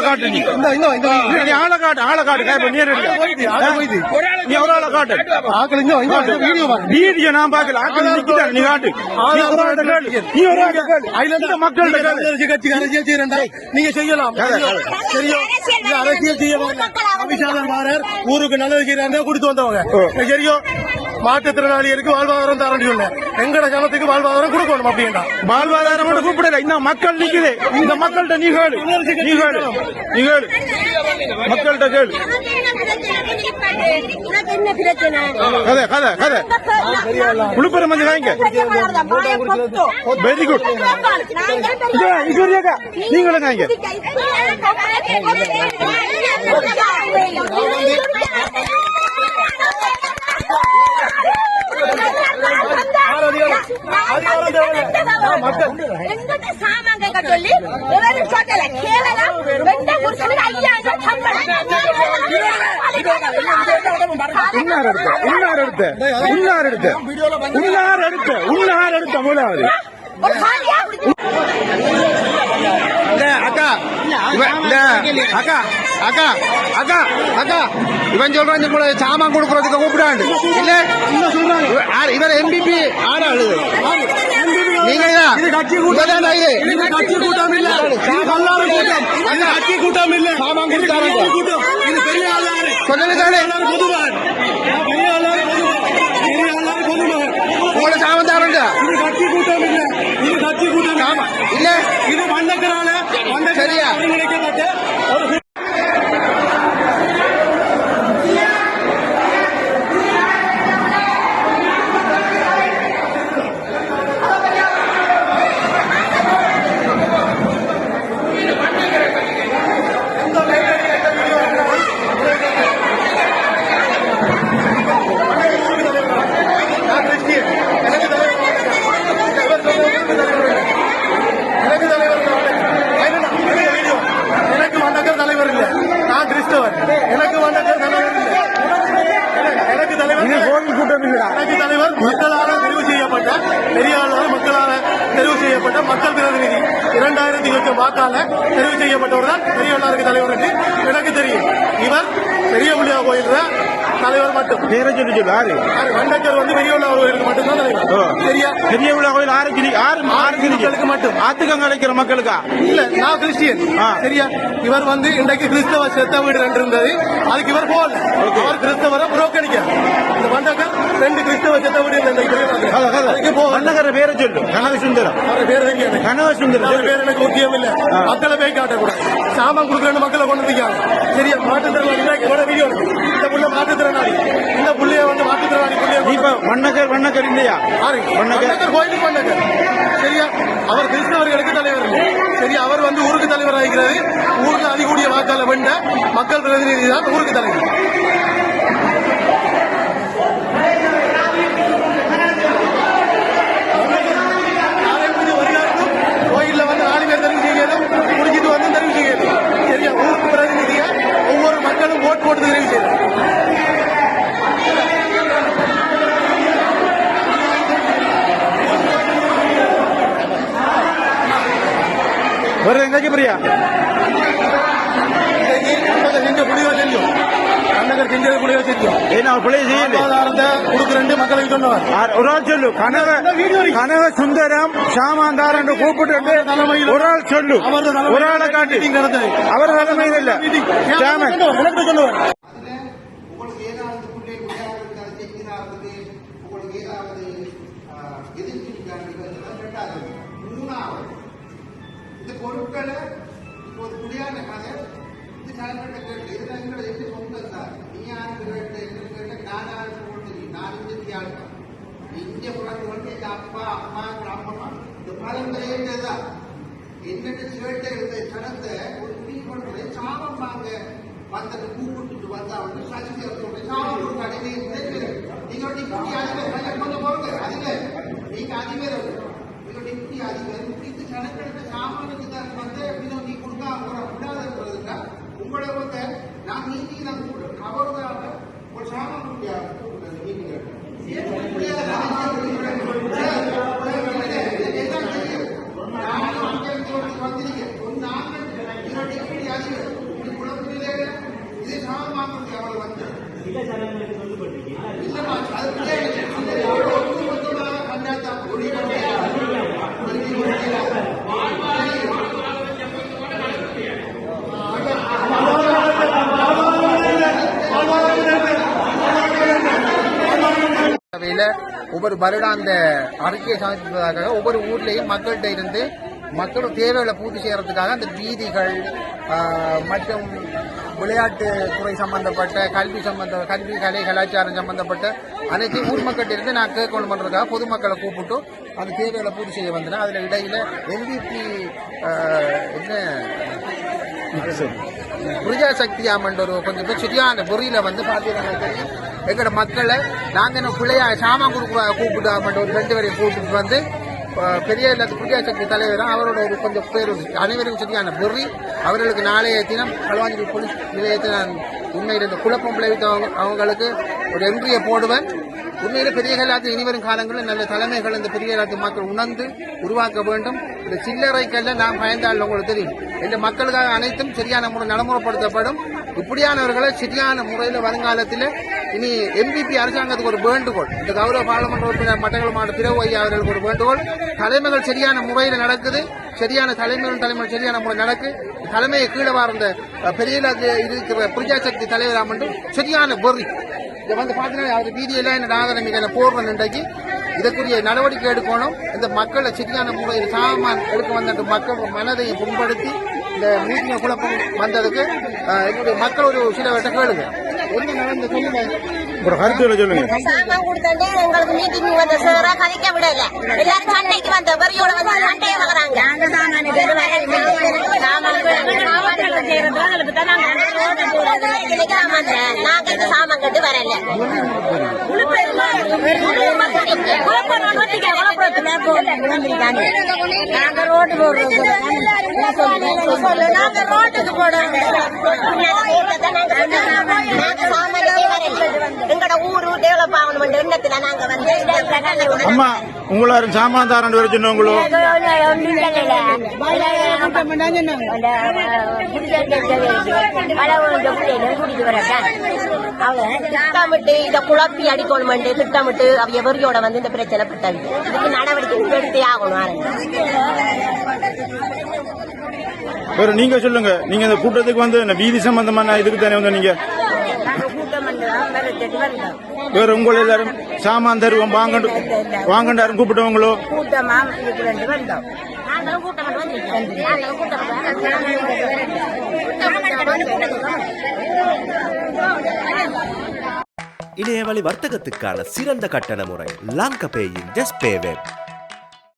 காட்டு நீ ஆளை காட்டு நீ ஒரு ஆளை காட்டு வீடியோ நான் பாக்கல நீ காட்டு நீ ஒரு ஆளை மக்கள் நீங்க செய்யலாம் அரசியல் செய்ய ஊருக்கு நல்லது செய்யறாங்க கொடுத்து வந்தவங்க சரியோ மாற்றுத்திறனாளிகளுக்கு வாழ்வாதாரம் தரணும் சொன்னேன் எங்கட ஜனத்துக்கு வாழ்வாதாரம் கொடுக்கணும் அப்படின்னா வாழ்வாதாரம் கூப்பிடல இந்த மக்கள் நிக்குது இந்த மக்கள்கிட்ட நீ கேளு மக்கள்கிட்ட கேளு கதை கதை கதை விழுப்புரம் வந்து வாங்க வெரி குட் நீங்களும் வாங்க இவன் சொல்றான் சாமான் கொடுக்கறதுக்கு கூப்பிடாண்டு இல்ல இவர் எம்பிபி ஆறாள் நீங்க கட்சி கூட்டம் இல்ல கட்சி கூட்டம் இல்ல சாமான் கொடுத்தாங்க உங்களோட சாமான் தாரண்டா இது கட்சி கூட்டம் இல்ல இது கட்சி கூட்டம் இல்ல இது மண்டக்கரால சரியா மக்களால் தெரிவு செய்யப்பட்ட பெரியாளர் மக்களால் தெரிவு செய்யப்பட்ட மக்கள் பிரதிநிதி 2000 லட்சம் வாக்கால தெரிவு செய்யப்பட்டவர் தான் பெரியாளருக்கு தலைவர் என்று எனக்கு தெரியும். இவர் பெரிய புள்ளியா கோயில்ற தலைவர் மட்டும் வண்டக்கர் வந்து பெரிய கோயிலுக்கு மட்டும்தான் தலைவர். சரியா பெரிய கோயில் ஆறு மட்டும் ஆத்துக்கம் கிடைக்கிற மக்களுக்கா இல்ல நான் கிறிஸ்டியன். சரியா இவர் வந்து இன்றைக்கு கிறிஸ்தவ செத்த வீடு ரெண்டு இருந்தது அதுக்கு இவர் போகல அவர் கிறிஸ்தவரை புரோக்கணிக்க இந்த வண்டக்கர் 2 கிறிஸ்தவ செத்த வீடு வண்டக்கர் பேரை சொல்லு கனகசுந்தரம் கனகசுந்தரம் பேர் எனக்கு முக்கியம் இல்ல மக்களை போய் காட்டக்கூடாது சாமான் கொடுக்குறேன்னு மக்களை கொண்டு வந்திருக்காங்க. சரியா மாற்றுத்திறனாளி வீடியோ இந்த புள்ள மாற்றுத்திறனாளி இந்த புள்ளைய வந்து மாற்றுத்திறனாளி புள்ளைய வண்ணக்கர் இல்லையா வண்ணக்கர் கோயிலுக்கு வண்ணக்கர். சரியா அவர் கிறிஸ்தவர்களுக்கு தலைவர் இல்லை. சரியா அவர் வந்து ஊருக்கு தலைவர் ஆகிறது ஊருக்கு அதிகூடிய வாக்காள வெண்ட மக்கள் பிரதிநிதி தான் ஊருக்கு தலைவர். கோயில்ல வந்து 4 பேர் தெரிவு செய்யணும் முடிஞ்சிட்டு வந்து தெரிவு செய்யணும். சரியா ஊருக்கு பிரதிநிதியா ஒவ்வொரு மக்களும் ஓட்டு போட்டு தெரிவு செய்யணும். எங்க பிரியா செஞ்ச புள்ளியோ தெரியும் கண்ணகர் செஞ்சது புள்ளியோ தெரியும் ஏன்னா பிள்ளைய செய்யல கொடுக்குறேன் மக்களுக்கு சொன்னவர் ஒரு ஆள் சொல்லு கனக சுந்தரம் சாமாந்தார் என்று கூப்பிட்டு ஒரு ஆள் சொல்லு ஒரு ஆளை காட்டி அவர் தலைமையில் இல்ல சொல்லுவார். பொருட்களை ஒரு குடியான கதை இது தலைமையிட்ட கேட்டு இதெல்லாம் எங்களை எப்படி சொந்தம் சார் நீ யாருக்கு கேட்டு கேட்ட நான் யாருக்கு கொடுத்து நான் இந்தியாவுக்கு இந்திய புறத்து வந்து எங்க அப்பா அம்மா அம்மா இந்த பழங்களையேதான் என்னென்ன சேட்டை இருந்த சனத்தை ஒரு மீன் பண்ணுறது சாபம் வாங்க வந்தது கூப்பிட்டு வந்தா வந்து சசி அவர்களோட சாபம் கொடுக்க அடிமை நீங்க டிப்டி அதிபர் கொஞ்சம் போங்க அதிபர் நீங்க அதிபர் நீங்க டிப்டி அதிபர் இந்த சனக்கெடுத்த சாமானுக்கு தான் வந்து நீ கொடுக்க விடாதுன்றதுன்னா உங்களை வந்து நான் நீதி தான் கூப்பிடுறேன் அவர்தான் ஒரு சாமான் கூப்பிடுறது நீங்க வந்திருக்கேன் ஒரு நாங்கள் டிப்டி அதிபர் ஒவ்வொரு வருடாந்த அறிக்கையை சமர்ப்பிப்பதற்காக ஒவ்வொரு ஊர்லேயும் மக்கள்கிட்ட இருந்து மக்களோட தேவைகளை பூர்த்தி செய்யறதுக்காக அந்த வீதிகள் மற்றும் விளையாட்டு துறை சம்பந்தப்பட்ட கல்வி கலை கலாச்சாரம் சம்பந்தப்பட்ட அனைத்தையும் ஊர் மக்கள்கிட்ட இருந்து நான் கேட்கணும் பண்றதுக்காக பொதுமக்களை கூப்பிட்டு அந்த தேவைகளை பூர்த்தி செய்ய வந்தேன். அதுல இடையில MVP பிரஜாசக்தி ஆமண்ட் ஒரு கொஞ்சம் பேர் சரியான பொறியில வந்து பாத்தீங்கன்னா எங்களோட மக்களை நாங்க என்ன பிள்ளையா சாமான் கூப்பிட்டு ஆமண்ட் ஒரு 2 பேரையும் கூப்பிட்டு வந்து பெரிய பிரஜாசக்தி தலைவரும் அவரோட ஒரு கொஞ்சம் பேர் அனைவருக்கும் சரியான பொறி. அவர்களுக்கு நாளைய தினம் களுவாஞ்சி போலீஸ் நிலையத்தில் நான் உண்மையில் இந்த குழப்பம் விளைவித்தவங்க அவங்களுக்கு ஒரு என்ட்ரியை போடுவேன். உண்மையில பெரிய எல்லாத்தையும் இனிவரும் காலங்களில் நல்ல தலைமைகள் இந்த பெரிய எல்லாத்தையும் மக்கள் உணர்ந்து உருவாக்க வேண்டும். இந்த சில்லறைக்கல்ல நான் பயந்தாள் உங்களுக்கு தெரியும். இந்த மக்களுக்காக அனைத்தும் சரியான முறை நடைமுறைப்படுத்தப்படும். இப்படியானவர்களை சரியான முறையில் வருங்காலத்தில் இனி MVP அரசாங்கத்துக்கு ஒரு வேண்டுகோள், இந்த கௌரவ பாராளுமன்ற உறுப்பினர் மட்டக்களப்பு மாவட்ட பிறகு ஐயா அவர்களுக்கு ஒரு வேண்டுகோள். தலைமைகள் சரியான முறையில் நடக்குது, சரியான தலைமைகள் சரியான முறை நடக்கு. தலைமையை கீழே வாழ்ந்த பெரிய இருக்கிற பிரஜாசக்தி தலைவராக மட்டும் சரியான பொறி இதை வந்து பார்த்தீங்கன்னா அவர் வீதியெல்லாம் என்ன ஆதரமிக்க போடுற இன்றைக்கு இதற்குரிய நடவடிக்கை எடுக்கணும். இந்த மக்களை சரியான முறையில் சாமான் எடுக்க வந்த மக்கள் மனதை புண்படுத்தி இந்த மீட்டிங் குழப்பம் வந்ததுக்கு எங்களுடைய மக்கள் ஒரு சில வட்ட கேளுங்க என்ன நடந்து சொல்லுங்க. ஒரு கருத்துக்களை சொல்லுங்க. சாமான் கொடுத்தாண்டே எங்களுக்கு மீட்டிங் வந்த சாரா கதைக்க விடல. எல்லாரும் சண்டைக்கு வந்த வரியோட வந்து சண்டையை வளர்றாங்க. நாங்க இந்த சாமான் கட்டு வரல. நாங்க ரோட்டு போடுறோம். நாங்க ரோட்டுக்கு போடுறோம். எங்கட ஊரு டெவலப் ஆகணும் எண்ணத்துல நாங்க வந்து அம்மா உங்களாரும் சாமான் தாரண்டு வர சொன்னவங்களோ திட்டமிட்டு இதை குழப்பி அடிக்கணும் திட்டமிட்டு அவைய வெறியோட வந்து இந்த பிரச்சனை பட்டது. இதுக்கு நடவடிக்கை எடுத்தே ஆகணும். வேற நீங்க சொல்லுங்க. நீங்க இந்த கூட்டத்துக்கு வந்து வீதி சம்பந்தமான இதுக்கு தானே வந்து நீங்க வேற உங்களை எல்லாரும் சாமான் தருவோம் வாங்கண்டு யாரும் கூப்பிட்டவங்களோ இணையவழி வர்த்தகத்துக்கான சிறந்த கட்டண முறை லாங்கபேயின் ஜஸ்ட் பே வெப்.